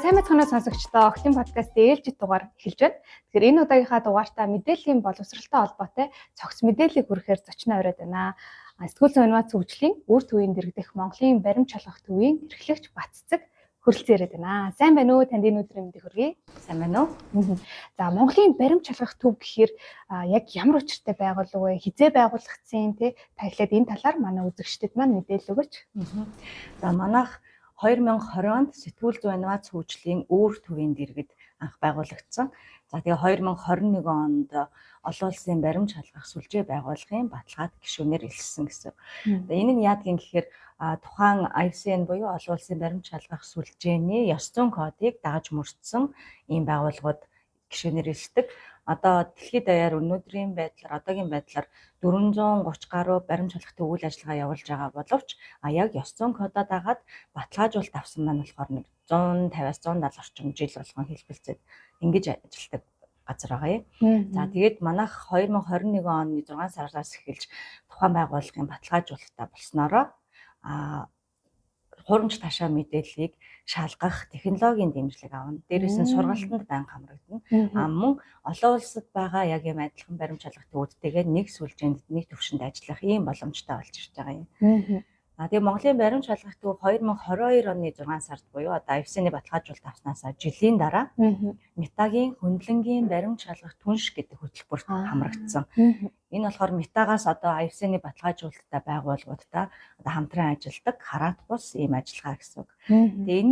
сайн мэцгэнэ сонсогчдоо Октын подкаст ээлжид дугаар эхэлж байна. Тэгэхээр энэ удаагийнхаа дугаартаа мэдээллийн боловсролтой холбоотой цогц мэдээллийг хүрэхээр зочноо ороод байна. Сэтгүүл зүйн инновац хөгжлийн үр төвийн дэргэдэх Монголын баримт шалгах төвийн эрхлэгч Баццэг хүрэлцэн ирээд байна. Сайн байна уу? Танд энэ өдрийн мэндийг хүргэе. Сайн байна уу? За Монголын баримт шалгах төв гэхээр яг ямар учиртай байгууллага вэ? Хизээ байгуулагдсан те? Та эхлээд энэ талаар манай үзэгчдэд маань мэдээлэл өгөөч. За манайх 2020 онд сэтгүүл зүйн инновац хөгжлийн үр төвийн дэргэд анх байгуулагдсан. За тэгээ 2021 онд олон улсын баримт шалгах сүлжээ байгууллагын баталгаад гишүүнээр элссэн гэсэн. Энэ нь яадгийн гэхээр тухайн IFCN буюу олон улсын баримт шалгах сүлжээний ёс зүйн кодыг дагаж мөрдсөн ийм байгууллагууд гишүүнээр элсдэг. Одоо дэлхийд даяар өнөөдрийн байдлаар одоогийн байдлаар 430 гаруй баримт шалгах үйл ажиллагаа явуулж байгаа боловч яг ёс зүйн кодоо дагаад баталгаажуулалт авсан маань болохоор нэг 150-аас 170 орчим жил болгон хэлбэлцээд ингэж ажилладаг газар байгаа юм. За тэгээд манайх 2021 оны 6 сараас эхэлж тухайн байгууллагын баталгаажуулалтаа болсноороо хуримж ташаа мэдээллийг шалгах технологийн дэмжлэг авна. Дээрээс нь сургалтанд байнга хамрагдана. Мөн олон улсад байгаа яг юм адилхан баримт шалгах төвүүдтэйгээ нэг сүлжээнд нэг төвшөнд ажиллах ийм боломжтой болж ирж байгаа юм. Тэгээ Монголын баримт шалгах төв 2022 оны 6 сард буюу одоо IFCN-ийн баталгаажуулалт авснаас жилийн дараа Метагийн хөндлөнгийн баримт шалгах түнш гэдэг хөтөлбөрт хамрагдсан. Энэ болохоор Метагаас одоо IFCN-ийн баталгаажуулалттай байгууллагуудтай одоо хамтран ажилладаг хараат бус ийм ажиллагаа гэсэн үг. Тэгээ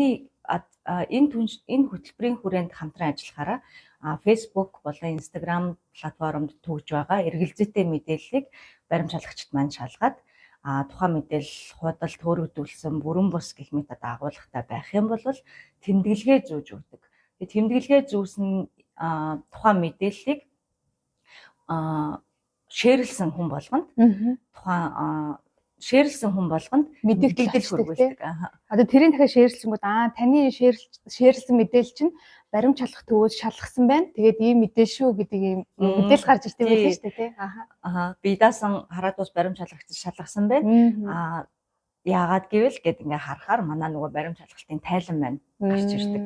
энэ хөтөлбөрийн хүрээнд хамтран ажиллахаараа Facebook болон Instagram платформд төгж байгаа эргэлзээтэй мэдээллийг баримт шалгагчид маань шалгаад тухайн мэдээлэл худал төөрөгдүүлсэн бүрэн бус гэх мэт агуулгатай байх юм бол тэмдэглэгээ зүүж өгдөг. Тэгээ тэмдэглэгээ зүүсэн тухайн мэдээллийг шеэрлсэн хүн болгонд мэдээлэл хүргүүлдэг. Одоо тэрийн дахиад шеэрлсэнгүүд таны шеэрлсэн мэдээлэл чинь баримт шалгах төвөөс шалгасан байна. Тэгээд ийм мэдээлэл шүү гэдэг ийм мэдээлэл гарч ирдэг байлээ шүү дээ, тий. Би даасан хараат ус баримт шалгагч шалгасан байна. Яагаад гэвэл гээд ингээ харахаар манай нөгөө баримт шалгалтын тайлан байна гарч ирдэг.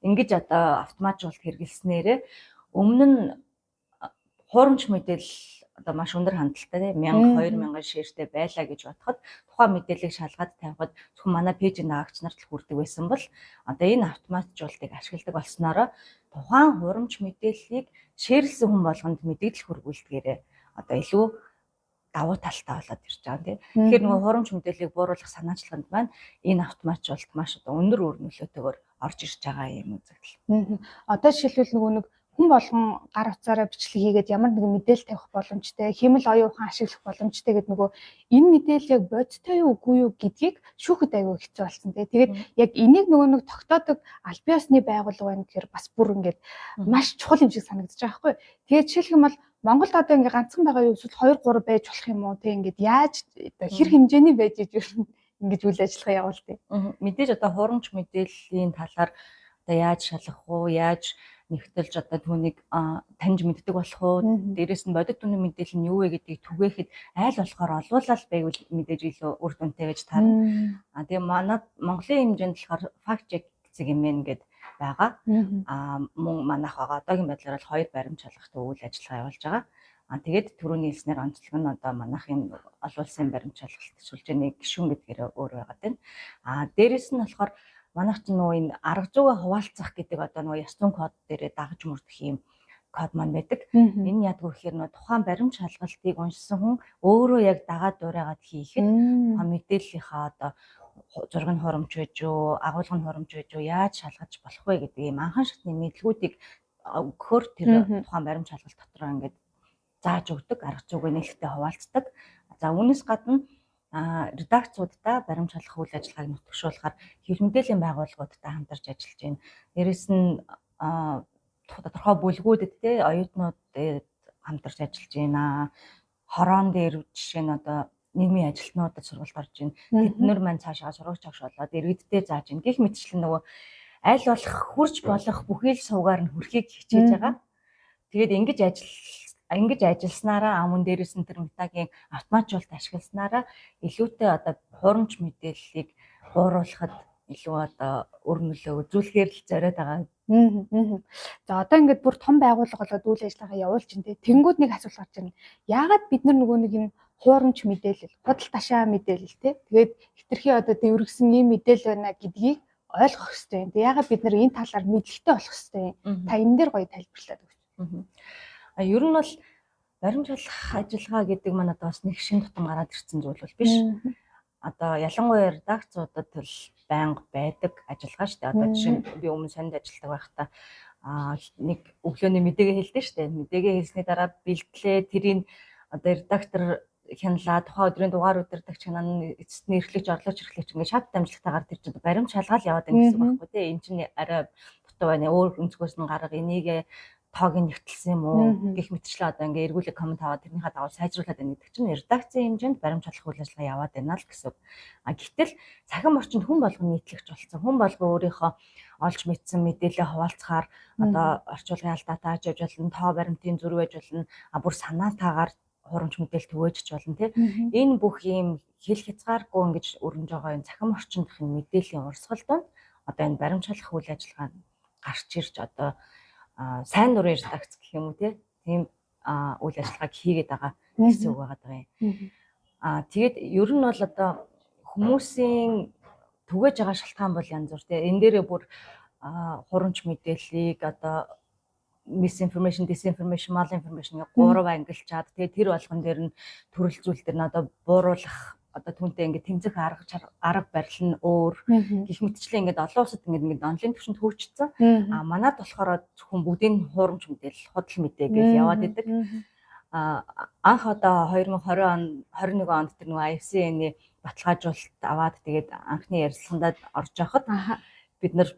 Ингэж одоо автоматжуулалт хэрэгэлснээрээ өмнө нь хуурамч мэдээлэл одоо маш өндөр хандлттай 1000-2000 шеэртэй байлаа гэж бодоход тухайн мэдээллийг шалгаад тавихад зөвхөн манай пэйжийн дагагч нарт л хүрдэг байсан бол одоо энэ автоматжуулалтыг ашигладаг болсноороо тухайн хурамч мэдээллийг шеэрлсэн хүн болгонд мэдээлэл хүргүүлдгээрээ одоо илүү давуу талтай болоод ирж байгаа тийм. Тэгэхээр нөгөө хурамч мэдээллийг бууруулах санаачлаганд маань энэ автоматжуулалт маш одоо өндөр үр нөлөөтэйгээр орж ирж байгаа юм үзэгдэл. Одоо жишээлбэл нөгөө нэг хүн болгон гар утсаараа бичлэг хийгээд ямар нэгэн мэдээлэл тавих боломжтой, хэмэл оюун ухаан ашиглах боломжтой гэдэг нөгөө энэ мэдээлэл яг бодтой юу үгүй юу гэдгийг шүүхэд аягүй хэцүү болсон тийм. Тэгээд яг энийг нөгөө нэг тогтоодог аль биесны байгууллага байна гэхээр бас бүр ингээд маш чухал юм шиг санагдаж байгаа байхгүй. Тэгээд жишээлх юм бол Монголд одоо ингээ ганцхан байгаа юу эсвэл 2 3 байж болох юм уу тийм ингээд яаж хэр хэмжээний байж ингэж үйл ажиллагаа явуулдаг. Мэдээж одоо хурамч мэдээллийн талаар одоо яаж шалгах уу, яаж нэгтэлж одоо түүнийг таньж мэддэг болох уу, дээрэс нь бодит түүний мэдээлэл нь юу вэ гэдгийг түгээхэд айл болохоор олуулаад байвал мэдээж илүү үр дүнтэй гэж тарна. Тэгээ манай Монголын хэмжээнд болохоор факт чек гэсэн юм гээд байгаа. Мөн манайх байгаа одоогийн байдлаар л 2 баримт шалгах үйл ажиллагаа явуулж байгаа. Тэгээд түрүүний хэлснээр онцлог нь одоо манайхын олон улсын баримт шалгалт сүлжээний гишүүн гэдгээр өөр байгаад байна. Дээрэс нь болохоор манайх ч нөгөө энэ арга зүйгээ хуваалцах гэдэг одоо нөгөө ёс зүйн код дээрээ дагаж мөрдөх юм код маань байдаг. Энэ яадаг вэ гэхээр нөгөө тухайн баримт шалгалтыг уншсан хүн өөрөө яг дагаад дуурайгаад хийхэд мэдээллийнхаа одоо зураг нь хурамч байж юу, агуулга нь хурамч байж юу, яаж шалгаж болох вэ гэдэг ийм анхан шатны мэдлгүүдийг өгөхөөр тэр тухайн баримт шалгалт дотроо ингээд зааж өгдөг, арга зүйгээ нээлттэй хуваалцдаг. За үүнээс гадна редакцуудаа баримт шалгах үйл ажиллагааг нутагшуулахаар хэвлэл мэдээллийн байгууллагуудтай хамтарч ажиллаж байна. Дээрэс нь тодорхой бүлгүүдэд те оюутнууд хамтарч ажиллаж байна. Хорон дээр жишээ нь одоо нийгмийн ажилтнуудад сургалт орж байна. Тэднэр маань цаашаа сургагч агш болоод иргэдтэй зааж байна. Гэх мэтчлэн нөгөө аль болох хурж болох бүхий л сувгаар нь хүрэхийг хичээж байгаа. Тэгээд ингэж ажилласнараа мөн дээрээс нь тэр Метагийн автоматжуулалт ашигласнараа илүүтэй одоо хурамч мэдээллийг бууруулахад илүү одоо өрнөлөө үзүүлэхээр л зориод байгаа. За одоо ингээд бүр том байгууллага болоод үйл ажиллагаа явуулж чинь те. Тэнгүүд нэг асуулт гарч ирнэ. Яагаад бид нар нөгөө нэг юм хуурамч мэдээлэл, худал ташаа мэдээлэл те. Тэгээд хитрхи одоо дэврэгсэн ийм мэдээлэл байна гэдгийг ойлгох хэрэгтэй юм. Яагаад бид нар энэ талаар мэдлэгтэй болох хэрэгтэй юм. Та энэ дээр гоё тайлбарлаад өгч. Ер нь бол баримжуулах ажиллагаа гэдэг маань одоо бас нэг шин тутам гараад ирсэн зүйл бол биш. Одоо ялангуяа редакцуудад л байнга байдаг ажиллагаа шүү дээ. Одоо жишээ нь би өмнө санд ажилладаг байхдаа нэг өглөөний мэдээгээ хэлдэг шүү дээ. Мэдээгээ хэлсний дараа бэлтлээ тэрийг одоо редактор хяналаа тухайн өдрийн дугаар удирдагч хянана эцэст нь эрхлэгч орлогч эрхлэгч ингээд шат дамжлагтайгаар тэр чинь баримт шалгаал яваад байгаа гэсэн үг байхгүй тий. Энд чинь арай дутуу байна. Өөр өнцгөөс нь гарга энийг тоог нэгтэлсэн юм уу гэх мэтчлээ одоо ингээ эргүүлэг коммент аваад тэрнийхээ дагуу сайжруулад байна гэдэг чинь редакцийн хэмжээнд баримт шалгах үйл ажиллагаа яваад байна л гэсэн. Гэтэл цахим орчинд хүн болгон нийтлэгч болсон. Хүн болгон өөрийнхөө олж мэдсэн мэдээлэлээ хуваалцахаар одоо орчуулгын алдаатай аж явж болно, тоо баримтын зөрүү байж болно, бүр санаатаагаар хурамч мэдээлэл түгээжч болно тий. Энэ бүх юм хэл хязгааргүй ингэж өрнөж байгаа энэ цахим орчиндх энэ мэдээллийн урсгал донд одоо энэ баримт шалгах үйл ажиллагаа гарч ирж одоо сайн нурын редакц гэх юм уу тийм үйл ажиллагааг хийгээд байгаа гэсэн үг байгаа юм. Тэгээд ер нь бол одоо хүмүүсийн түгэж байгаа шалтгаан бол янз бүр тийм энэ дээрээ бүр хурамч мэдээллийг одоо misinformation, disinformation, malinformation гэх гурав ангилчаад тэгээд тэр болгон дээр нь төрөл зүйл дээр нь одоо бууруулах одоо түүнтэй ингээд тэмцэх арга барил нь өөр гэх мэтчлээ ингээд олон улсад ингээд онлайн түвшинд хөгжсөн. Манайд болохоор зөвхөн бүгдийн хуурамч мэдээлэл, худал мэдээ гэж яваад идэг. Анх одоо 2021 онд тэр нөгөө IFCN-ийн баталгаажуулалт аваад тэгээд анхны ярилцлаганд орж явахад бид нар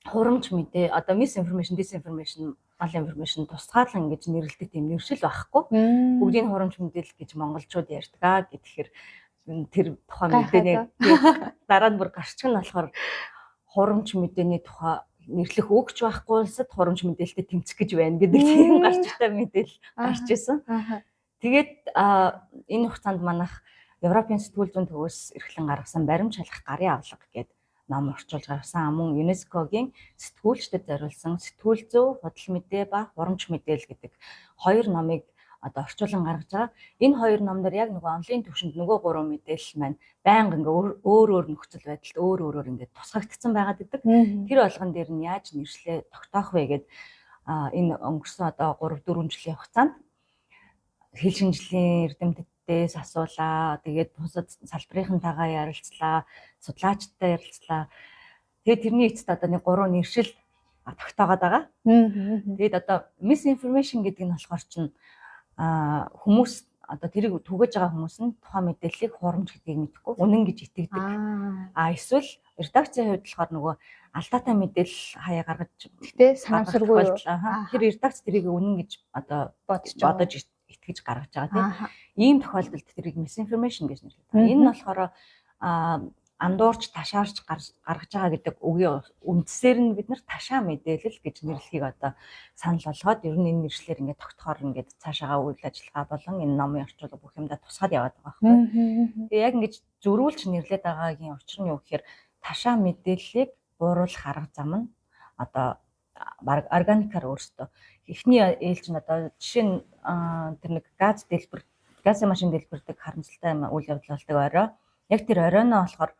хурамч мэдээ одоо misinformation, disinformation, malinformation тусгаалan гэж нэрлэдэг тийм нэршил байхгүй. Бүгдийн хурамч мэдээлэл гэж монголчууд ярьдаг гэхээр тэр тухайн мэдээний дараа нь бүр гарчиг нь болохоор хурамч мэдээний тухай нэрлэх өгч байхгүй улсад хурамч мэдээлэлтэй тэмцэх гэж байна гэдэг тийм гарчигтай мэдээлэл гарч ирсэн. Тэгээд энэ хугацаанд манайх Европын сэтгүүл зүйн төвөөс эрхлэн гаргасан баримт шалгах гарын авлага гэдэг ном орчуулж гаргасан мөн ЮНЕСКОгийн сэтгүүлчдэд зориулсан сэтгүүл зүй, худал мэдээ ба хурамч мэдээлэл гэдэг хоёр номыг одоо орчуулан гаргаж байгаа. Энэ хоёр номдор яг нөгөө онлайн түвшинд нөгөө гурван мэдээлэл маань байнга ингээ өөр нөхцөл байдалд өөр ингээ тусгагдсан байгаад идэг. Тэр болгон дээр нь яаж нэршлээ тогтоох вэ гэд энэ өнгөрсөн одоо 3-4 жилийн хугацаанд хэл шинжлэлийн эрдэмтдээс асуулаа. Тэгээд бусад салбарынхантайгаа ярилцлаа, судлаачтай ярилцлаа. Тэгээд тэрний эцэст одоо нэг 3 нэршил тогтоогоод байгаа. Тэгээд одоо misinformation гэдэг нь болохоор чинь хүмүүс одоо тэрийг түгэж байгаа хүмүүс нь тухайн мэдээллийг хурамч гэдгийг мэдэхгүй үнэн гэж итгэдэг. Эсвэл редакцийн хувьд болохоор нөгөө алдаатай мэдээлэл хаяа гаргаж гэхдээ санамсаргүй тэр редакц тэрийг үнэн гэж одоо бодож итгэж гаргаж байгаа тийм. Ийм тохиолдолд тэрийг misinformation гэж нэрлэдэг. Энэ нь болохоор андуурч ташаарч гаргаж байгаа гэдэг үгийн үндсээр нь бид нар ташаа мэдээлэл гэж нэрлэхийг одоо санал болгоод ер нь энэ нэршлэр ингээд тогтохоор ингээд цаашаага үйл ажиллагаа болон энэ номын орчуулга бүх юмдаа тусгаад яваад байгаа байхгүй. Тэгээ яг ингэж зөрүүлж нэрлээд байгаагийн учир нь юу гэхээр ташаа мэдээллийг бууруулах арга зам нь одоо баг органикаар өөртөө эхний ээлж нь одоо жишээ нь тэр нэг газын машин дэлбэрдэг харамсалтай үйл явдал болдог орой. Яг тэр оройноо болохоор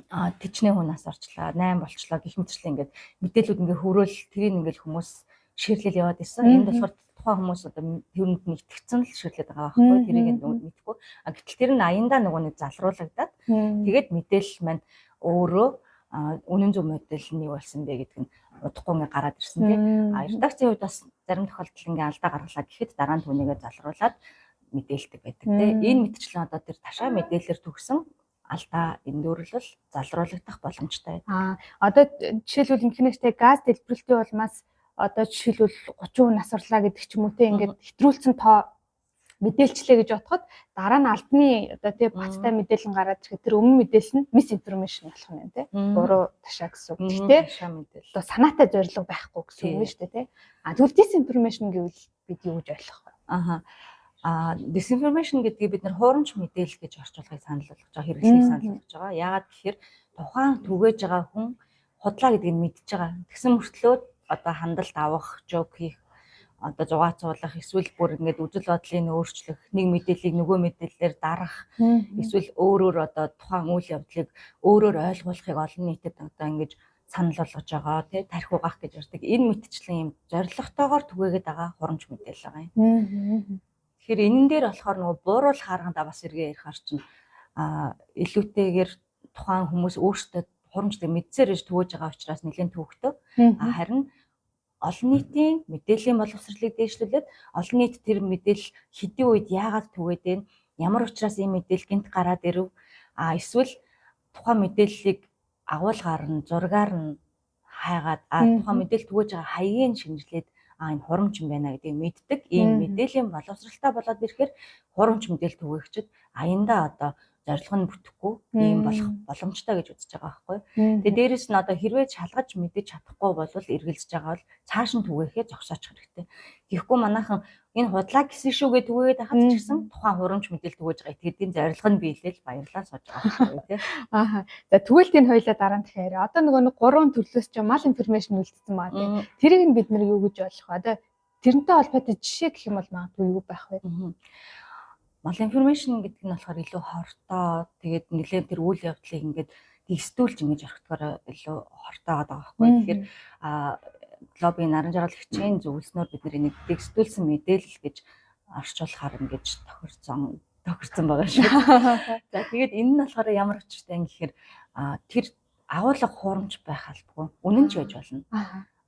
тэчнээ хүн нас орчлаа, 8 болчлоо гэх мэтчлээ ингээд мэдээлүүд ингээ хөрөөл тэрийг ингээл хүмүүс ширлэл яваад исэн. Энд болохоор тухайн хүмүүс одоо тэрнд нь итгэцэн л ширлээд байгаа байхгүй. Тэрийг мэдхгүй. Гэтэл тэр нь аяндаа нөгөө нэг залруулагдаад тэгээд мэдээлэл маань өөрөө үнэн зөв мэдээлэл нь юу болсон бэ гэдэг нь удахгүй ингээ гараад ирсэн тийм. Редакцийн хувьд бас зарим тохиолдолд ингээ алдаа гаргалаа гэхэд дараа нь түүнийгээ залруулад мэдээлдэг байдаг тийм. Энэ мэтчлэн одоо тэр ташаа мэдээлэлээр төгсөн алдаа эндөөрлөл залруулагдах боломжтой. Одоо жишээлбэл инхнээстэй газ дэлбэрэлтийн улмаас одоо жишээлбэл 30% насварлаа гэдэг ч юм уу те ингээд хэтрүүлсэн тоо мэдээлчлээ гэж бодоход дараа нь алдны одоо тий баттай мэдээлэл гараад ирэхэд тэр өмнө мэдээлэл нь misinformation болох юм байна тий. Буруу ташаа гэсэн үг. Гэхдээ одоо санаатай зорилго байхгүй гэсэн үг шүү дээ тий. Тэгвэл disinformation гэвэл бид юу гэж ойлгох вэ? Disinformation гэдгийг бид нэр хуурамч мэдээлэл гэж орчуулгыг санал болгож байгаа, хэрэглэхийг санал болгож байгаа. Яагаад гэхээр тухайн түгээж байгаа хүн худлаа гэдгийг мэдж байгаа. Тэгсэн мөртлөө одоо хандлт авах, жок хийх, одоо зугаацуулах, эсвэл бүр ингээд үжил бодлыг өөрчлөх, нэг мэдээллийг нөгөө мэдээллээр дарах, эсвэл өөрөөр одоо тухайн үйл явдлыг өөрөөр ойлгуулахыг олон нийтэд одоо ингэж санал болгож байгаа, тий тархи угаах гэж ярьдаг. Энэ мэтчлэн юм зоригтойгоор түгээгээд байгаа хурамч мэдээлэл байгаа юм. Тэгэхээр энэн дээр болохоор нөгөө бууруулах аргандаа бас эргээ ярих чинь илүүтэйгээр тухайн хүмүүс өөрсдөө хурамчлыг мэдсээр иж түгэж байгаа учраас нэлээд төвөгтэй. Харин олон нийтийн мэдээллийн боловсролыг дээшлүүлээд олон нийт тэр мэдээлэл хэдийн үед яагаад түгээд байна, ямар учраас ийм мэдээлэл гинт гараад ирэв, эсвэл тухайн мэдээллийг агуулгаар нь зургаар нь хайгаад тухайн мэдээлэл түгэж байгаа хаягийг шинжилээд энэ хурамч юм байна гэдгийг мэддэг. Ийм мэдээллийн боловсралтай болоод ирэхээр хурамч мэдээлэл түгээгчд аяндаа одоо зорилго нь бүтэхгүй ийм болох боломжтой гэж үзэж байгаа байхгүй. Тэгээ дээрэс нь одоо хэрвээ шалгаж мэдэж чадахгүй бол эргэлзэж байгаа бол цааш нь түгээхээ зогсоочих хэрэгтэй. Тэгэхгүй манайхан энэ худлаа гэсэн шүүгээ түгээгээд хахад ч гэсэн тухайн хурамч мэдээлэл түгэж байгаа итгэдийн зорилго нь биелэл баярлалаа сууж байгаа байхгүй тий. За түгэлтийн хоёлаа дараа нь тэгэхээр одоо нөгөө гурван төрлөөс ч мал информашн үлдсэн баа тий. Тэрийг нь бид нэр юу гэж ойлгох вэ? Одоо тэрнтэй холбоотой жишээ гэх юм бол магадгүй юу байх вэ? Мал информашн гэдэг нь болохоор илүү хортой, тэгээд нэлээд тэр үйл явдлыг ингээд дэгстүүлж ингэж орхитгоор илүү хортой байгаа байхгүй. Тэгэхээр лоббийн наран жаргалагчийн зөвлснөөр бид нэг дэгстүүлсэн мэдээлэл гэж орчуулахаар ингэж тохирсон байгаа шүү. За тэгээд энэ нь болохоор ямар учиртай юм гэхээр тэр агуулга хуурамч байх албагүй. Үнэн ч байж болно.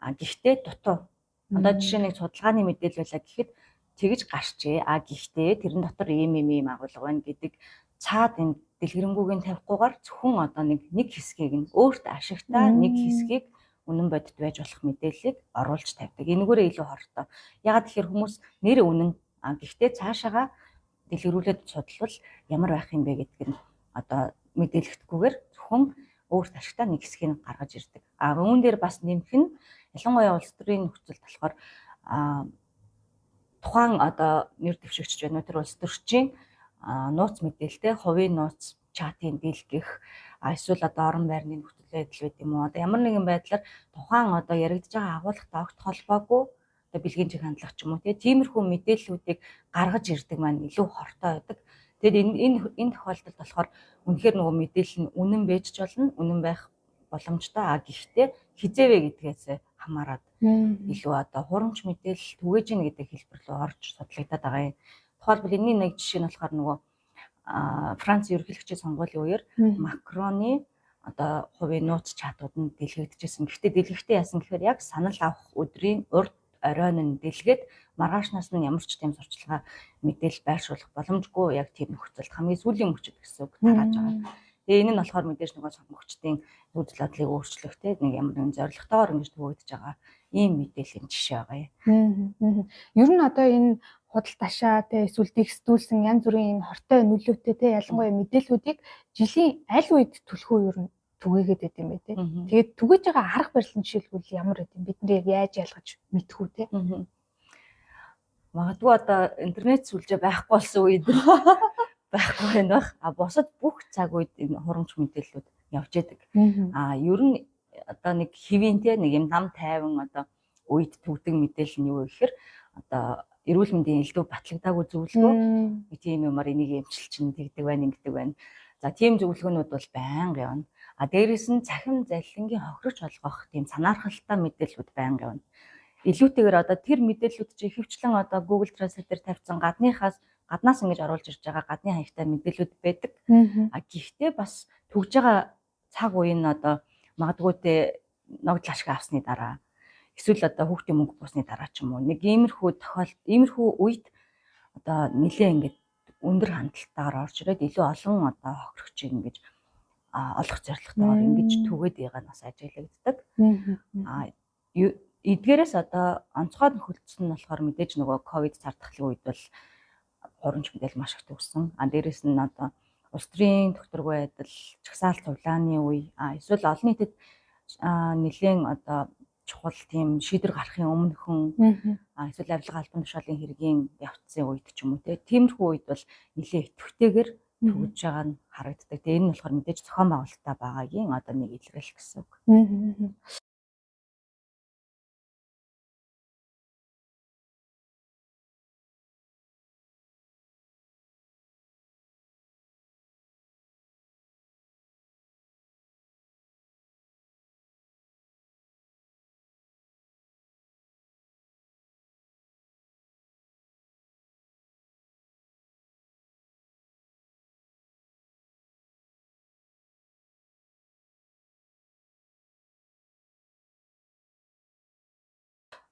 Гэхдээ дутуу. Одоо жишээ нэг судалгааны мэдээлэл байлаа гэхэд тэгж гарчээ. Гэхдээ тэрэн дотор ийм агуулга байна гэдэг цаад энэ дэлгэрэнгүйг нь тавихгүйгээр зөвхөн одоо нэг хэсгийг нь өөрт ашигтай нэг хэсгийг үнэн бодит байж болох мэдээллийг оруулж тавьдаг. Энэгээрээ илүү хортой. Ягаад тэгэхээр хүмүүс нэр үнэн гэхдээ цаашаага дэлгэрүүлээд судлал ямар байх юм бэ гэдг нь одоо мэдээлэхдэггүйгээр зөвхөн өөрт ашигтай нэг хэсгийг гаргаж ирдэг. Үүн дээр бас нэмэх нь ялангуяа улс төрийн нөхцөлд болохоор тухайн одоо нэр дэвшигч байна уу тэр улс төрчийн нууц мэдээлэлтэй хувийн нууц чатын дийлгэх эсвэл одоо орон байрны нөхцөл байдал байт юм уу одоо ямар нэгэн байдлаар тухайн одоо яригдж байгаа агуулгатай огт холбоогүй одоо бэлгийн чиг хандлах ч юм уу тиймэрхүү мэдээллүүдийг гаргаж ирдэг маань илүү хортой байдаг. Тэгэд энэ тохиолдолд болохоор үнэхээр нөгөө мэдээлэл нь үнэн байж ч болно, үнэн байх боломжтой. Гэхдээ хизээвэ гэдгээс хамаарат илүү одоо хурамч мэдээлэл түгэж ийн гэдэг хэлбэр рүү орж судлагдаад байгаа юм. Тухайлбал энэний нэг жишээ нь болохоор нөгөө Франц ерөнхийлөгчийн сонгуулийн үеэр Макроны одоо хувийн нууц чатууд нь дэлгэгдэжсэн. Гэхдээ дэлгэхдээ яасан гэхээр яг санал авах өдрийн урд оройн нь дэлгээд маргаашнаас нь ямар ч тийм сурчлагаа мэдээлэл байршуулах боломжгүй яг тийм нөхцөлд хамгийн сүүлийн мөчөд гэсэн үг тарааж байгаа. Тэгээ энэ нь болохоор мэдээж нөгөө сонгогчдын үзэл бодлыг өөрчлөх те нэг ямар нэгэн зорилготойгоор ингэж төвөгдөж байгаа ийм мэдээллийн жишээ байгаа юм. Ер нь одоо энэ худал ташаа те эсвэл дэгстүүлсэн янз бүрийн энэ хортой нөлөөтэй те ялангуяа мэдээллүүдийг жилийн аль үед түлхүү ер нь түгээгээд байт юм бэ те. Тэгээд түгэж байгаа арга барил нь жишээлбэл ямар байт юм бид нэр яаж ялгаж мэдэх үү те. Магадгүй одоо интернет сүлжээ байхгүй болсон үед байхгүй байна бах. Босод бүх цаг үед энэ хурамч мэдээллүүд явж идэг. Ер нь одоо нэг хэвийн те нэг юм нам тайван одоо үед төгдөг мэдээлэл нь юу вэ гэхээр одоо эрүүл мэндийн элдв батлагдаагүй зөвлөгөө тийм юмар энийг эмчилж чинь тэгдэг байна ингэдэг байна. За тийм зөвлөгөөнүүд бол байнга явна. Дээрээс нь цахим заллингийн хохирогч олгох тийм санаархалтай мэдээллүүд байнга явна. Илүүтэйгээр одоо тэр мэдээллүүд чи ихэвчлэн одоо Google Translate дээр тавьсан гаднаас ингэж оруулж ирж байгаа гадны хаягтай мэдээллүүд байдаг. Гэхдээ бас төгж байгаа цаг үеийн одоо магадгүй ногдол ашиг авсны дараа эсвэл одоо хүүхдийн мөнгө буусны дараа ч юм уу нэг иймэрхүү үед одоо нэлээ ингэж өндөр хандлтаагаар орж ирээд илүү олон одоо хохирогчийг ингэж олох зорилготойгоор ингэж түгээд байгаа нь бас ажиглагддаг. Эдгээрээс одоо онцгой нөхөлдсөн нь болохоор мэдээж нөгөө ковид цардахлын үед бол хурамч мэдээлэл маш их төгссөн. Дээрээс нь одоо улс төрийн тогтворгүй байдал, чагсаалт цуглааны үе, эсвэл олон нийтэд нэлээд одоо чухал тийм шийдвэр гарахын өмнөхөн эсвэл авилга албан тушаалын хэргийн явцсан үед ч юм уу тиймэрхүү үед бол нэлээд идэвхтэйгээр төгөж байгаа нь харагддаг. Тэгээ энэ нь болохоор мэдээж зохион байгуулалтаа байгаагийн одоо нэг илрэл гэсэн үг.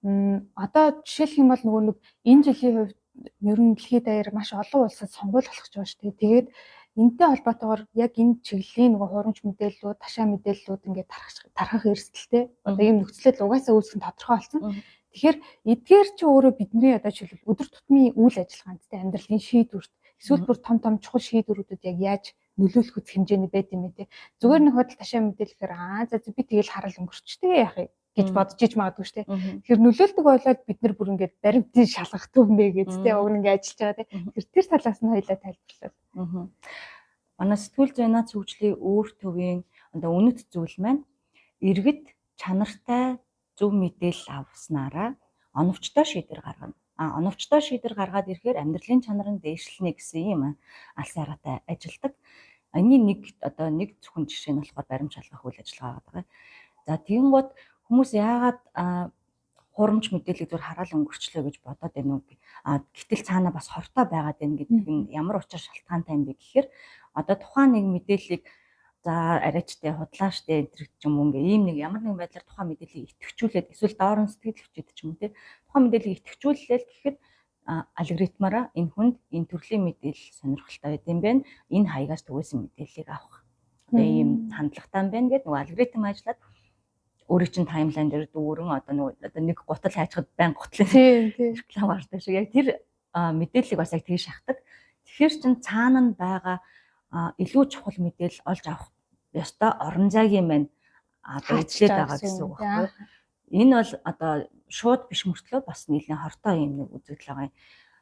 Одоо жишээлх юм бол нөгөө нэг энэ жилийн хувьд ер нь дэлхийд даяар маш олон улсад сонгуул болох гэж байгаа шүү дээ. Тэгээд энэтэй холбоотойгоор яг энэ чиглэлийн нөгөө хурамч мэдээллүүд, ташаа мэдээллүүд ингээд тархах эрсдэлтэй. Одоо ийм нөхцөлөд угаасаа үүсэх нь тодорхой болсон. Тэгэхээр эдгээр чи өөрөө бидний одоо жишээлбэл өдөр тутмын үйл ажиллагаанд тэ амьдралын шийдвэрт эсвэл бүр том чухал шийдвэрүүдэд яг яаж нөлөөлөх үс хэмжээний байд юм бэ те. Зүгээр нэг худал ташаа мэдээлэхээр за би тэгэл харал өнгөрчтэй яах юм гэж бодож иж магадгүй шүү дээ. Тэгэхээр нөлөөлдөг болоод бид нар бүр ингээд баримтын шалгах төвнэ гэж тэ уг ингээд ажиллаж байгаа те. Тэр талаас нь хоёлаа тайлбарлаа. Манай сэтгүүл зүйн наад зөвжлийн өөр төвийн одоо үнэт зүйл маань иргэд чанартай зөв мэдээлэл авснараа оновчтой шийдвэр гаргана. Оновчтой шийдвэр гаргаад ирэхээр амьдралын чанар нь дээшлэнэ гэсэн юм алсын хараатай ажилдаг. Энийн нэг зөвхөн жишээ нь болохоор баримт шалгах үйл ажиллагаа байгаа. За тэгэнгუთ хүмүүс яагаад хурамч мэдээллийг зөв хараал өнгөрчлөө гэж бодоод байна уу? Гэтэл цаана бас хортой байгаад байна гэдэг нь ямар учир шалтгаантай юм бэ гэхээр одоо тухайн нэг мэдээллийг за арайчтай худлааштай энэ ч юм уу ингээ ийм нэг ямар нэгэн байдлаар тухайн мэдээллийг идэвхжүүлээд эсвэл доорн сэтгэл хүчтэй ч юм уу те тухайн мэдээллийг идэвхжүүлээл гэхэд алгоритмаараа энэ хүнд энэ төрлийн мэдээлэл сонирхолтой байт юм байна. Энэ хаягаас түгээсэн мэдээллийг авах. Одоо ийм хандлагатай юм байна гэдэг нөгөө алгоритм ажиллаад өөрийн чинь таймлайн дээр дүүрэн одоо нэг гутал хайчхад байн гутлын реклам гардаг шиг яг тэр мэдээллийг бас яг тэгж шахдаг. Тэгэхээр чин цаана нь байгаа илүү чухал мэдээлэл олж авах ёстой орон зайгийн маань одоо эзлээд байгаа гэсэн үг байхгүй. Энэ бол одоо шууд биш мөртлөө бас нэлээд хортой юм нэг үзэгдэл байгаа юм.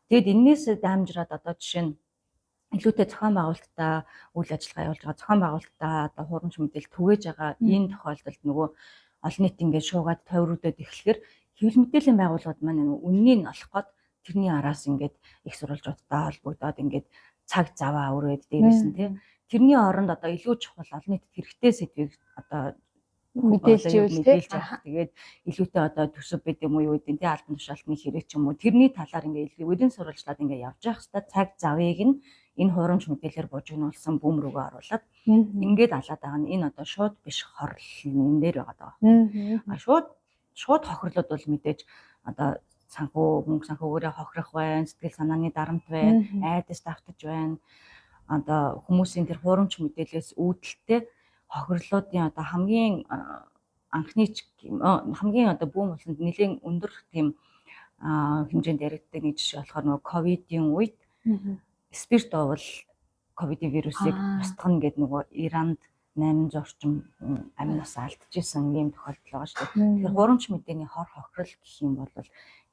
Тэгэд энээс дамжраад одоо жишээ нь илүүтэй зохион байгуулалтаа үйл ажиллагаа явуулж байгаа зохион байгуулалтаа одоо хурамч мэдээлэл түгээж байгаа энэ тохиолдолд нөгөө олон нийт ингээд шуугаад тойруудад эхлэхээр хэвлэл мэдээллийн байгууллагууд маань үннийг олох гээд тэрний араас ингээд их сурвалжуудтай холбогдоод ингээд цаг заваа өрөөд дээрээс нь тий тэрний оронд одоо илүү чухал олон нийтэд хэрэгтэй сэдвийг одоо мэдээлж авах. Тэгээд илүүтэй одоо төсөв бид юм уу юу гэдэг нь тий албан тушаалтны хэрэг ч юм уу тэрний талаар ингээд үүдэн сурвалжлаад ингээд явж явах хэвээр цаг завыг нь энэ хурамч мэдээлэлээр бужигнуулсан бүм рүүгээ оруулаад ингээд алаад байгаа нь энэ одоо шууд биш хорлол энэ дээр байгаа даа. Шууд хохирлууд бол мэдээж одоо мөнгө санхүүгээрээ хохирох байна, сэтгэл санааны дарамт байна, айдас давтаж байна. Одоо хүмүүсийн тэр хурамч мэдээлэлээс үүдэлтэй хохирлуудын одоо хамгийн анхны хамгийн одоо бүүн болонд нэлийн өндөр тийм хэмжээнд яригддаг нэг жишээ болохоор нөгөө ковидын үед спирт овол ковидын вирусыг устгана гэдэг нөгөө Иранд 800 орчим аминаас алдчихсан ийм тохиолдол байгаа шүү дээ. Тэгэхээр хурамч мэдээний хор хохирол гэх юм бол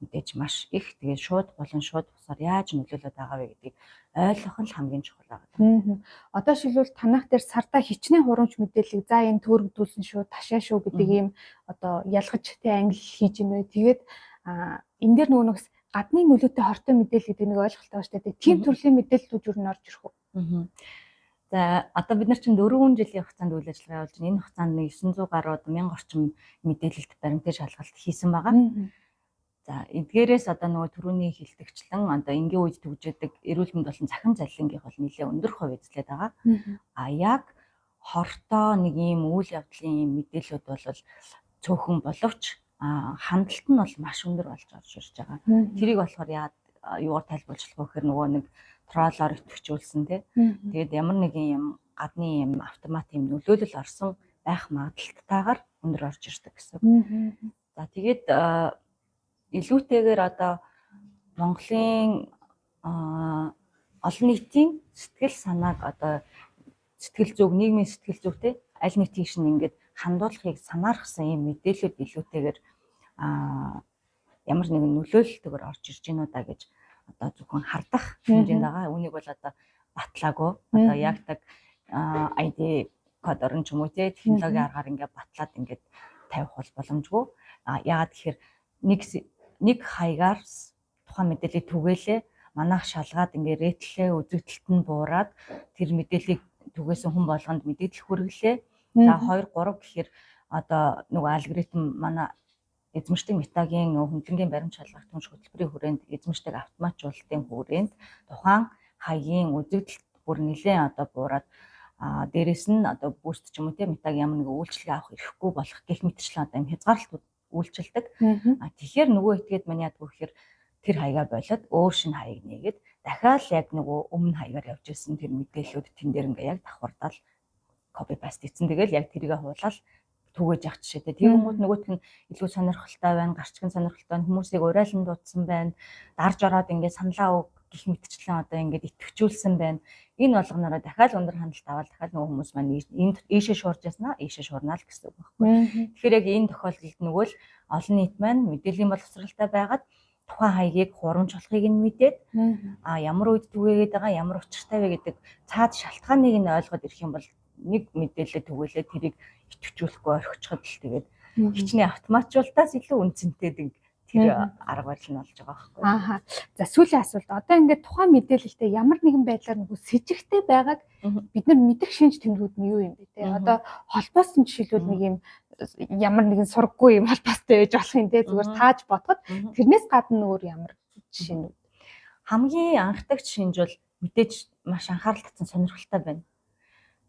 мэдээж маш их тэгээд шууд болон шууд бусаар яаж нөлөөлөд байгаа вэ гэдгийг ойлгох нь хамгийн чухал байгаа. Одоо шилбэл танах дээр сартаа хичнээн хурамч мэдээллийг за энэ төөрөгдүүлсэн шүү, ташаа шүү гэдэг ийм одоо ялгаж тэ англи хийж ийнэ. Тэгээд энэ дээр нөгөө нэг гадны нөлөөтэй хортой мэдээлэл гэдэг нэг ойлголт байгаа шүү дээ. Тийм төрлийн мэдээллүүд юу н орж ирэх үү? За одоо бид нар чинь 4 жилийн хугацаанд үйл ажиллагаа явуулж байна. Энэ хугацаанд 900 гаруй 1000 орчим мэдээлэлт баримтын шалгалт хийсэн байгаа. За эдгээрээс одоо нөгөө түрүүний хэлдэгчлэн одоо энгийн үед төгжөөдөг эрүүл мэнд болон цахим заллингийнх бол нэлээд өндөр хувь эзлээд байгаа. Яг хортой нэг ийм үйл явдлын мэдээлэлүүд бол цөөхөн боловч хандлт нь бол маш өндөр болж орж ирж байгаа. Тэрийг болохоор юугаар тайлбарлаж болох вэ гэхээр нөгөө нэг троллоор идэвхжүүлсэн тий. Тэгээд ямар нэгэн юм гадны юм автомат юм нөлөөлөл орсон байх магадaltaгаар өндөр орж ирдэг гэсэн. За тэгээд илүүтэйгээр одоо Монголын олон нийтийн сэтгэл санааг одоо сэтгэл зүг нийгмийн сэтгэл зүгтэй аль нэг тийш нь ингээд хандуулахыг санаархсан юм мэдээлэлүүд илүүтэйгээр ямар нэгэн нөлөөлөлтөөр орж ирж гинүү да гэж одоо зөвхөн хардах хэмжээнд байгаа. Үнийг бол одоо батлаагүй. Одоо яг так ID кодор нь ч юм уу технологийн аргаар ингээд батлаад ингээд тавих бол боломжгүй. Яагаад тэгэхээр нэг хаягаар тухайн мэдээллийг түгээлээ манайх шалгаад ингээд рейтлээ үзэгдэлт нь буураад тэр мэдээллийг түгээсэн хүн болгонд мэдээлэл хүргэлээ. За 2 3 гэхээр одоо нөгөө алгоритм манай эзэмшдэг метагийн хөндлөнгийн баримт шалгах түнш хөтөлбөрийн хүрээнд эзэмшдэг автоматжуулалтын хүрээнд тухайн хаягийн үзэгдэлт бүр нэлээд одоо буураад дээрэс нь одоо буст ч юм уу метагийн ямар нэг үйлчлэг авах эрхгүй болох гэх мэтчлэн одоо юм хязгаарлалт үйлчилдэг. Тэгэхээр нөгөө этгээд мань яадаг вэ гэхээр тэр хаягаа болоод өөр шинэ хаяг нээгээд дахиад яг нөгөө өмнө хаягаар явж ирсэн тэр мэдээллүүд тэн дээр ингээ яг давхардал копи паст хийсэн. Тэгэл яг тэрийгэ хуулаад түгээж явах жишээтэй. Тэгэнгүүт нөгөөх нь илүү сонирхолтой байна, гарчгийн сонирхолтой хүмүүсийг урайлан дуудсан байна. Дарж ороод ингээ саналаа өг гих мэтчлэн одоо ингээд итгэвчүүлсэн байна. Энэ болгонороо дахиад өндөр хяналт аваад дахиад нөгөө хүмүүс маань энд ийшээ шуурж яснаа, ийшээ шуурнаа л гэсэн үг байхгүй. Тэгэхээр яг энэ тохиолдолд нөгөө л олон нийт маань мэдээллийн боловсралтай байгаад тухайн хаягийг хурамч болохыг нь мэдээд ямар үед түгээгээд байгаа, ямар учиртай вэ гэдэг цаад шалтгааныг нь ойлгоод ирэх юм бол нэг мэдээлэл түгээлээ тэрийг итгэвчүүлэхгүй орхичиход л тэгээд хичнээн автоматжуулалтаас илүү үнцэнтэй тэр арга барил нь болж байгаа байхгүй. За сүүлийн асуулт. Одоо ингээд тухайн мэдээлэлтэй ямар нэгэн байдлаар нөгөө с ิจ гтэй байгааг бид нар мэдэх шинж тэмдгүүд нь юу юм бэ те? Одоо холбоосон жишээлбэл нэг юм ямар нэгэн сургаггүй юм холбоостой байж болох юм те. Зүгээр тааж бодоход тэрнээс гадна өөр ямар жишээнүүд? Хамгийн анхдагч шинж бол мэдээж маш анхаарал татсан сонирхолтой байна.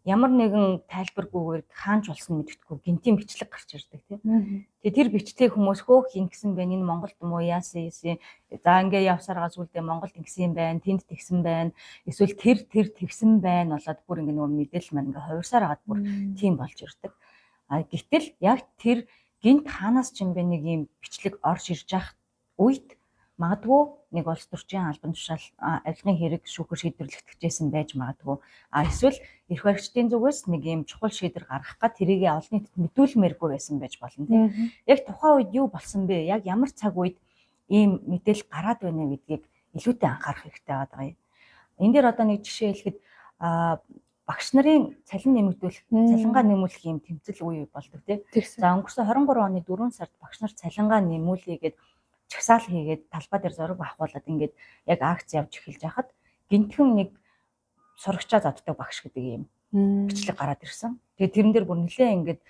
Ямар нэгэн тайлбаргүйгээр хаанч болсон мэддэхгүй гинтийн бичлэг гарч ирдэг тийм. Тэгээ тэр бичлэгийг хүмүүс хөөх ингэсэн байна. Энэ Монголд юм уу яасан. За ингээ явсараа зүйлдээ Монголд ингэсэн юм байна. Тэнд тэгсэн байна. Эсвэл тэр тэгсэн байна болоод бүр ингээ нөгөө мэдээлэл маань ингээ хувирсаар агаад бүр тийм болж ирдэг. Гэтэл яг тэр гинт хаанаас ч юм бэ нэг юм бичлэг орж ирж явах үед магадгүй нэг улс төрчийн албан тушаал авилгын хэрэг шүүхэр шийдвэрлэгдэжсэн байж магадгүй. Эсвэл эрх баригчдын зүгээс нэг юм чухал шийдвэр гаргах гад тэрийг олон нийтэд мэдүүлмээргүй байсан байж болно тийм. Яг тухайн үед юу болсон бэ? Яг ямар цаг үед ийм мэдээлэл гараад байна гэдгийг илүүтэй анхаарах хэрэгтэй байгаа юм. Энд дээр одоо нэг жишээ хэлэхэд багш нарын цалин нэмэгдүүлэх, цалингаа нэмүүлэх юм тэмцэл үе болдог тийм. За өнгөрсөн 23 оны 4 сард багш нар цалингаа нэмүүлээгээд чагсаал хийгээд талбай дээр зураг авахуулаад ингээд яг акц явж эхэлж байхад гинтхэн нэг сурагчаа заддаг багш гэдэг юм бичлэг гараад ирсэн. Тэгээд тэрэн дээр бүр нэлээ ингээд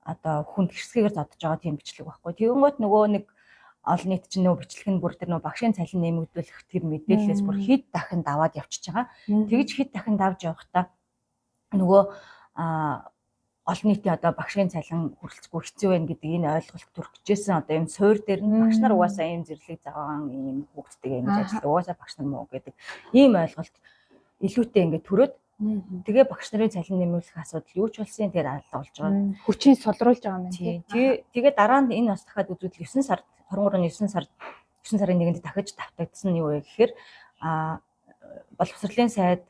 одоо хүнд хэрсгээр задж байгаа тийм бичлэг байхгүй. Тэгэнгүүт нөгөө нэг олон нийт чинь нөгөө бичлэг нь бүр тэр нөгөө багшийн цалин нэмэгдүүлэх тэр мэдээлэлээс бүр хэд дахин даваад явчихж байгаа. Тэгж хэд дахин давж явахдаа нөгөө олон нийтийн одоо багшийн цалин хүрэлцэхгүй хэцүү байна гэдэг энэ ойлголт төрчихжсэн одоо энэ суур дээр нь багш нар угаасаа ийм зэрлэг завгаан ийм хүүхдтэйгээ ингэж ажилладаг угаасаа багш нар муу гэдэг ийм ойлголт илүүтэй ингээд төрөөд тэгээ багш нарын цалин нэмүүлэх асуудал юу ч болсон тэгээд алга болж байгаа. Хүчийг сулруулж байгаа юм тийм. Тэгээ дараа нь энэ бас дахиад үзүүлэл 9 сард 23-ны 9 сарын 1-нд дахиж давтагдсан нь юу вэ гэхээр боловсролын сайд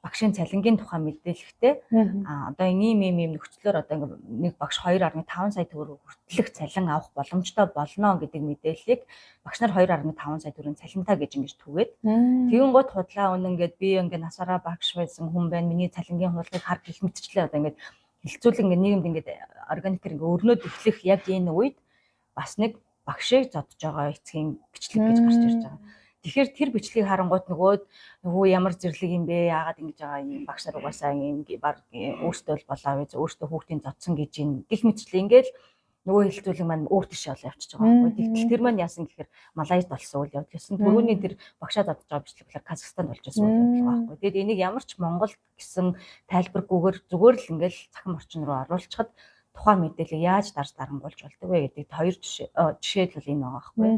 багшийн цалингийн тухай мэдээлэхтэй одоо ийм нөхцлөөр одоо нэг багш 2.5 сая төгрөг хүртэлх цалин авах боломжтой болно гэдэг мэдээллийг багш нар 2.5 сая төгрөгийн цалинтай гэж ингэж түгээд тэгэн гот худлаа үнэн ингээд би ингээд насаараа багш байсан хүн байна миний цалингийн хуулгыг хар гэх мэтчлээ одоо ингээд хилцүүлэг ингээд нийгэмд ингээд органикэр ингээд өрнөд эхлэх яг энэ үед бас нэг багшийг зодж байгаа эцгийн бичлэг гэж гарч ирж байгаа. Тэгэхээр тэр бичлэгийг харангуут нөгөө ямар зэрлэг юм бэ? Яагаад ингэж байгаа юм? Багш нар угаасаа юм баг өөртөө л болоо вэ? Өөртөө хүүхдийн зодсон гэж юм. Гэх мэтчлээ ингээл нөгөө хилцүүлэг маань өөр тийш бол явчихж байгаа байхгүй. Тэгтэл тэр маань яасан гэхээр Малайзд болсон үйл явдал гэсэн. Түрүүний тэр багшаа зодж байгаа бичлэг болохоор Казахстанд болж байсан үйл явдал байхгүй. Тэгээд энийг ямар ч Монгол гэсэн тайлбаргүйгээр зүгээр л ингээл цахим орчин руу оруулчихад тухайн мэдээлэл яаж дарж дарангуулж болдог вэ гэдэг хоёр жишээд л энэ байгаа байхгүй.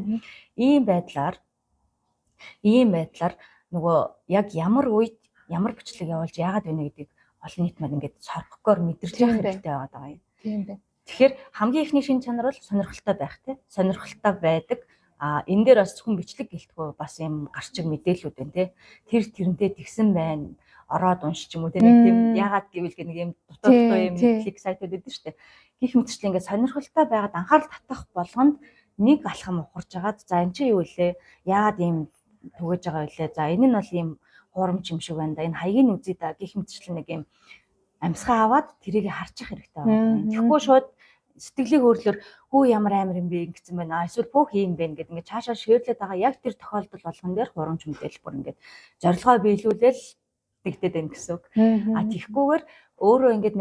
Ийм байдлаар нөгөө яг ямар үед ямар бичлэг явуулж яагаад вэ гэдгийг олон нийт маань ингээд соргохгүйгээр мэдэрч явах хэрэгтэй байгаа юм. Тийм байна. Тэгэхээр хамгийн ихний шин чанар бол сонирхолтой байх тийм. Сонирхолтой байдаг. Энэ дээр бас зөвхөн бичлэг гэлтгүй бас юм гарчиг мэдээллүүд байна тийм. Тэрнтэй тэгсэн байна. Ороод уншиж юм уу тийм нэг тийм яагаад гэвэл нэг юм дутуу юм клик сайтууд байдаг шүү дээ. Гэх мэтчлэн ингээд сонирхолтой байгаад анхаарал татах болгонд нэг алхам ухарж агаад за энэ чи юу вэ? Яагаад ийм түгэж байгаа вэ? За энэ нь бол ийм хуурамч юм шиг байна да. Энэ хаягийг үзье да гэх мэтчлэн нэг ийм амьсгаа аваад тэрийг харчих хэрэгтэй байна. Тэгэхгүй шууд сэтгэлийн хөдлөлөөр хөө ямар амар юм бэ гэсэн байна. Эсвэл бүх юм бэ гэдэг ингээд цаашаа шеэрлээд байгаа яг тэр тохиолдол болгон дээр хурамч мэдээлэл бүр ингээд зорилгоо биелүүлээл дэгдээд байна гэсэн үг. Тэгэхгүйгээр өөрөө ингээд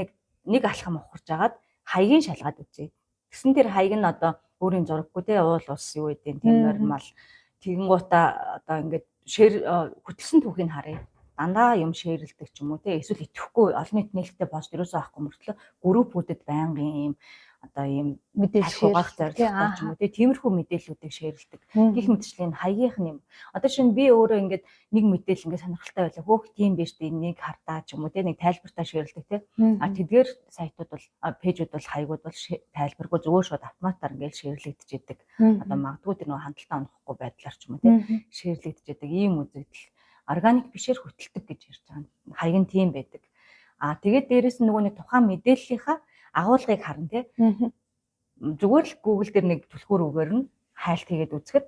нэг алхам ухарж агаад хаягийн шалгаад үзье. Тэгсэн тэр хаяг нь одоо өөрийн зураггүй те уул ус юу гэдэг тийм нормал тэгэнгуутаа одоо ингээд хөтлсөн түүхийг харъя. Дандаа юм шеэрлдэг ч юм уу те эсвэл итгэхгүй олон нийт нээлттэй пост ерөөсөө авахгүй мөртлөө группүүдэд байнгын юм одоо ийм мэдээлэл хугаах зорилготой ч юм уу те тиймэрхүү мэдээллүүдийг шеэрлдэг. Гэх мэтчлийн хаягийнх нь юм. Одоо шинэ би өөрөө ингээд нэг мэдээлэл ингээд сонирхолтой байлаа. Хөөх тийм биш дээ нэг хардаа ч юм уу те нэг тайлбартаа шеэрлдэг те. Тэдгээр сайтууд бол пэйжүүд бол хаягууд бол тайлбаргүй зүгээр шууд автоматар ингээд шеэрлэгдэж идэг. Одоо магадгүй тэр нөх хандлтаа унахгүй байдлаар ч юм уу те шеэрлэгдэж идэг ийм үзэгдэл органик бишээр хөтэлдэг гэж ярьж байгаа. Хаяг нь тийм байдаг. Тэгээд дээрэс нь нөгөө нэг тухайн мэдээллийнхаа агуулгыг харна тий. Зүгээр л Google дээр нэг түлхүүр үгээр нь хайлт хийгээд үзэхэд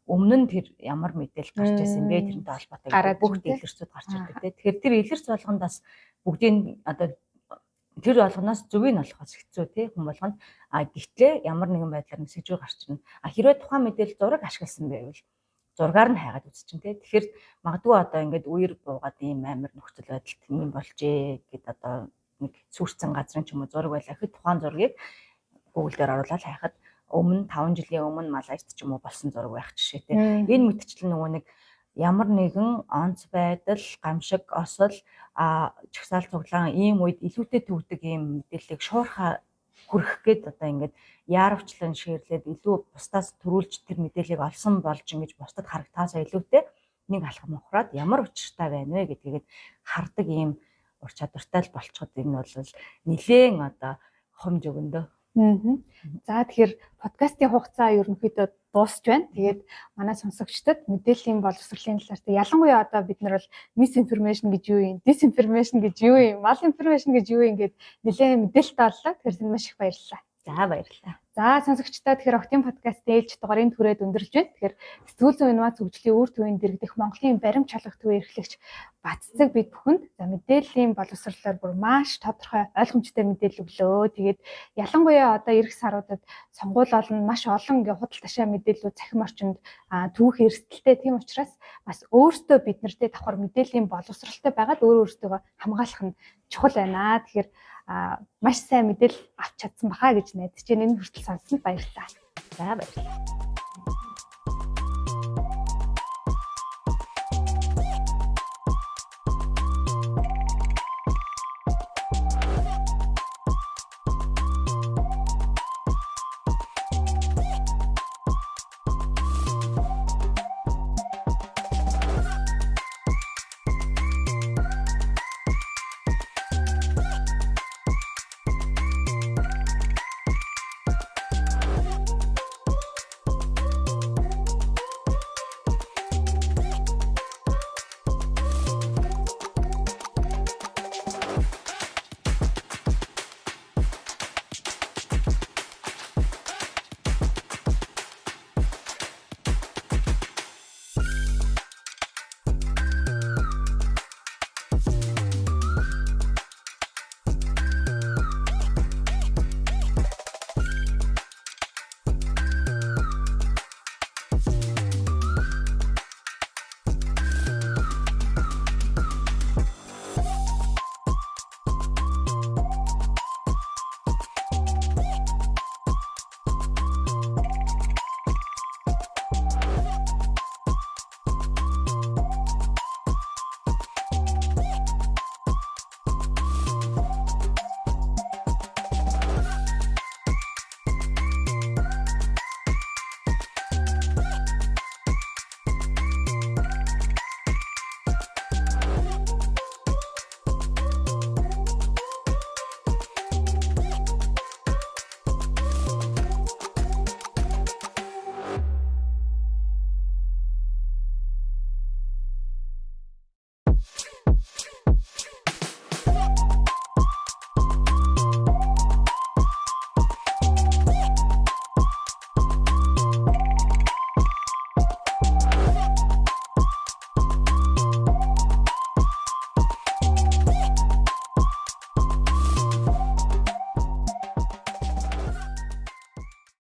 өмнө нь тэр ямар мэдээлэл гарч ирсэн бэ тэрнтэй холбоотой бүх дэлгэрцүүд гарч ирдэг тий. Тэгэхээр тэр илэрч болгондоос бүгдийн одоо тэр болгоноос зөвийг нь олохоос хэцүү тий хүн болгонд. Гэхдээ ямар нэгэн байдлаар нь сэжүү гарч ирнэ. Хэрвээ тухайн мэдээлэл зураг ашигласан байвал зургаар нь хайгаад үзчихин тий. Тэгэхээр магадгүй одоо ингээд үер буугаад ийм амар нөхцөл байдалд юм болжээ гэд одоо нэг сүрцэн газрын ч юм уу зураг байлаа гэхэд тухайн зургийг Google дээр оруулаад хайхад өмнө 5 жилийн өмнө Малайзд ч юм уу болсон зураг байх жишээтэй. Энэ мэтчил нөгөө нэг ямар нэгэн онц байдал, гамшиг, осол, чагсаал цуглаан ийм үед илүүтэй төвдөг ийм мэдээллийг шуурхаа хүрэх гээд одоо ингээд яарвчлан шеэрлээд илүү бусдаас төрүүлж тэр мэдээллийг олсон болж ингэж бусдад харагтаасаа илүүтэй нэг алхам ухраад ямар учиртай байна вэ гэдгийг хардаг ийм ур чадвартай л болчиход энэ бол нилээн одоо хомж өгөндөө. За тэгэхээр подкастын хугацаа ерөнхийдөө дуусч байна. Тэгээд манай сонсогчдод мэдээллийн боловсролын талаар ялангуяа одоо бид нар бол misinformation гэж юу юм, disinformation гэж юу юм, malinformation гэж юу юм гээд нэлээд мэдээлэлтэй боллоо. Тэгэхээр танд маш их баярлалаа. За баярлалаа. За сонсогчдоо тэгэхээр Октийн подкастын ээлж дугаарыг түрээд өндөрлж байна. Тэгэхээр сэтгүүл зүйн инновац хөгжлийн үр дүнд дэргэдэх Монголын баримт чалгах төвийн эрхлэгч Баццэг бид бүхэнд за мэдээллийн боловсролоор бүр маш тодорхой ойлгомжтой мэдээлэл өглөө. Тэгээд ялангуяа одоо эх саруудад сонгуул олон маш олон ингээ худал ташаа мэдээллүүд цахим орчинд түүх эрсдэлтэй. Тийм учраас бас өөртөө бид нартэй давхар мэдээллийн боловсролтой байгаад өөртөө хамгаалах нь чухал байна. Тэгэхээр маш сайн мэдээлэл авч чадсан баха гэж найдаж байна. Энэ хүртэл сонссонд баярлалаа. За баярлалаа.